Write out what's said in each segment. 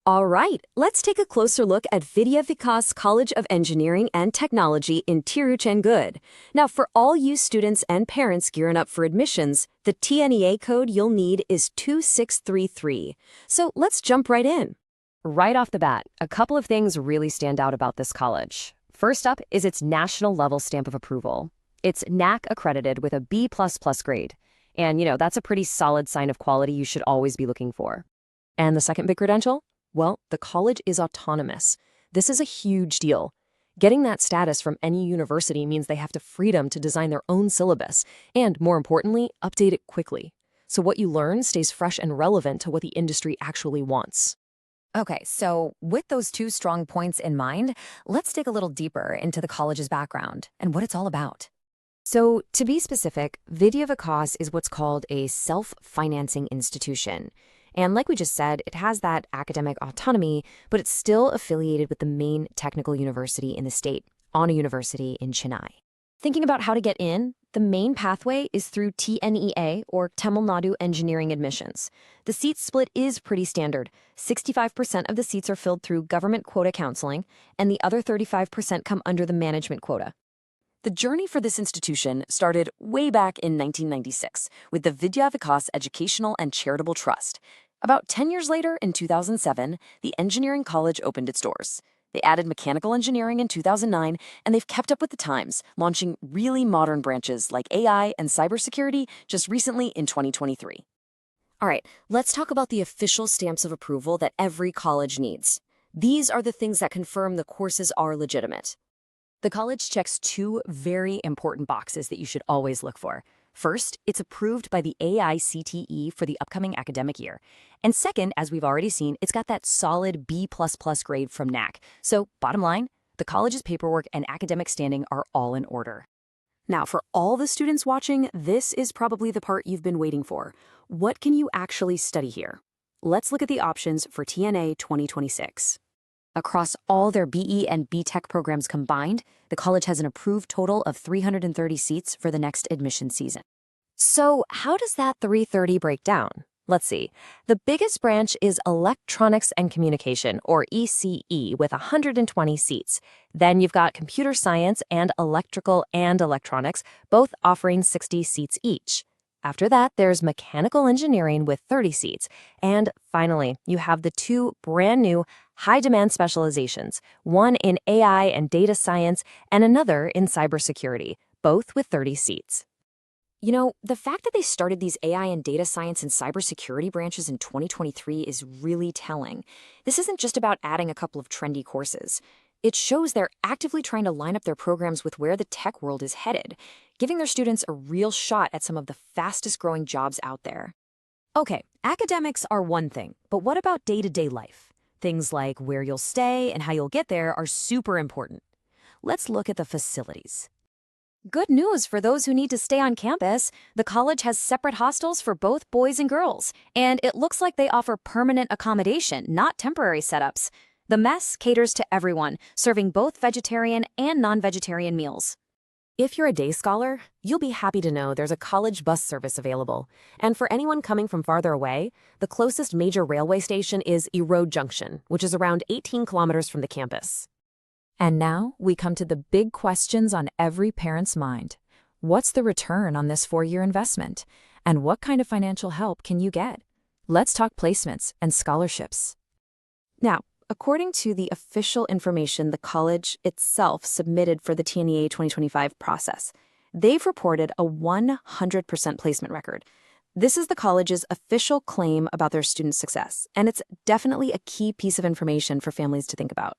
All right, let's take a closer look at Vidhyaa Vikas College of Engineering and Technology in Tiruchengode. Now, for all you students and parents gearing up for admissions, the TNEA code you'll need is 2633. So let's jump right in. Right off the bat, a couple of things really stand out about this college. First up is its national level stamp of approval. It's NAAC-accredited with a B++ grade. And, that's a pretty solid sign of quality you should always be looking for. And the second big credential? Well, the college is autonomous. This is a huge deal. Getting that status from any university means they have the freedom to design their own syllabus and, more importantly, update it quickly. So what you learn stays fresh and relevant to what the industry actually wants. Okay, so with those two strong points in mind, let's dig a little deeper into the college's background and what it's all about. So, to be specific, Vidhyaa Vikas is what's called a self-financing institution. And like we just said, it has that academic autonomy, but it's still affiliated with the main technical university in the state, Anna University in Chennai. Thinking about how to get in, the main pathway is through TNEA, or Tamil Nadu Engineering Admissions. The seat split is pretty standard. 65% of the seats are filled through government quota counseling, and the other 35% come under the management quota. The journey for this institution started way back in 1996 with the Vidyaa Vikas Educational and Charitable Trust. About 10 years later, in 2007, the engineering college opened its doors. They added mechanical engineering in 2009, and they've kept up with the times, launching really modern branches like AI and cybersecurity just recently in 2023. All right, let's talk about the official stamps of approval that every college needs. These are the things that confirm the courses are legitimate. The college checks two very important boxes that you should always look for. First, it's approved by the AICTE for the upcoming academic year. And second, as we've already seen, it's got that solid B++ grade from NAAC. So, bottom line, the college's paperwork and academic standing are all in order. Now, for all the students watching, this is probably the part you've been waiting for. What can you actually study here? Let's look at the options for TNA 2026. Across all their BE and BTech programs combined, the college has an approved total of 330 seats for the next admission season. So how does that 330 break down? Let's see. The biggest branch is Electronics and Communication, or ECE, with 120 seats. Then you've got Computer Science and Electrical and Electronics, both offering 60 seats each. After that, there's Mechanical Engineering with 30 seats. And finally, you have the two brand new high-demand specializations, one in AI and data science and another in cybersecurity, both with 30 seats. The fact that they started these AI and data science and cybersecurity branches in 2023 is really telling. This isn't just about adding a couple of trendy courses. It shows they're actively trying to line up their programs with where the tech world is headed, giving their students a real shot at some of the fastest-growing jobs out there. Okay, academics are one thing, but what about day-to-day life? Things like where you'll stay and how you'll get there are super important. Let's look at the facilities. Good news for those who need to stay on campus. The college has separate hostels for both boys and girls, and it looks like they offer permanent accommodation, not temporary setups. The mess caters to everyone, serving both vegetarian and non-vegetarian meals. If you're a day scholar, you'll be happy to know there's a college bus service available. And for anyone coming from farther away, the closest major railway station is Erode Junction, which is around 18 kilometers from the campus. And now we come to the big questions on every parent's mind. What's the return on this 4-year investment? And what kind of financial help can you get? Let's talk placements and scholarships. Now, according to the official information the college itself submitted for the TNEA 2025 process, they've reported a 100% placement record. This is the college's official claim about their student success, and it's definitely a key piece of information for families to think about.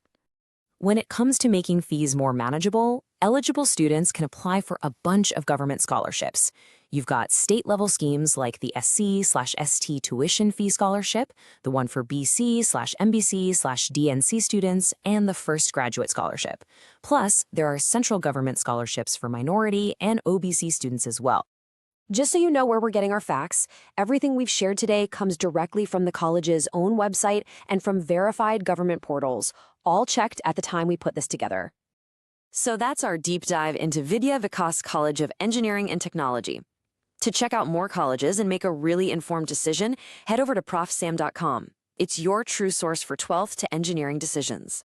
When it comes to making fees more manageable, eligible students can apply for a bunch of government scholarships. You've got state-level schemes like the SC/ST tuition fee scholarship, the one for BC/MBC/DNC students, and the first graduate scholarship. Plus, there are central government scholarships for minority and OBC students as well. Just so you know where we're getting our facts, everything we've shared today comes directly from the college's own website and from verified government portals, all checked at the time we put this together. So that's our deep dive into Vidhyaa Vikas College of Engineering and Technology. To check out more colleges and make a really informed decision, head over to profsam.com. It's your true source for 12th to engineering decisions.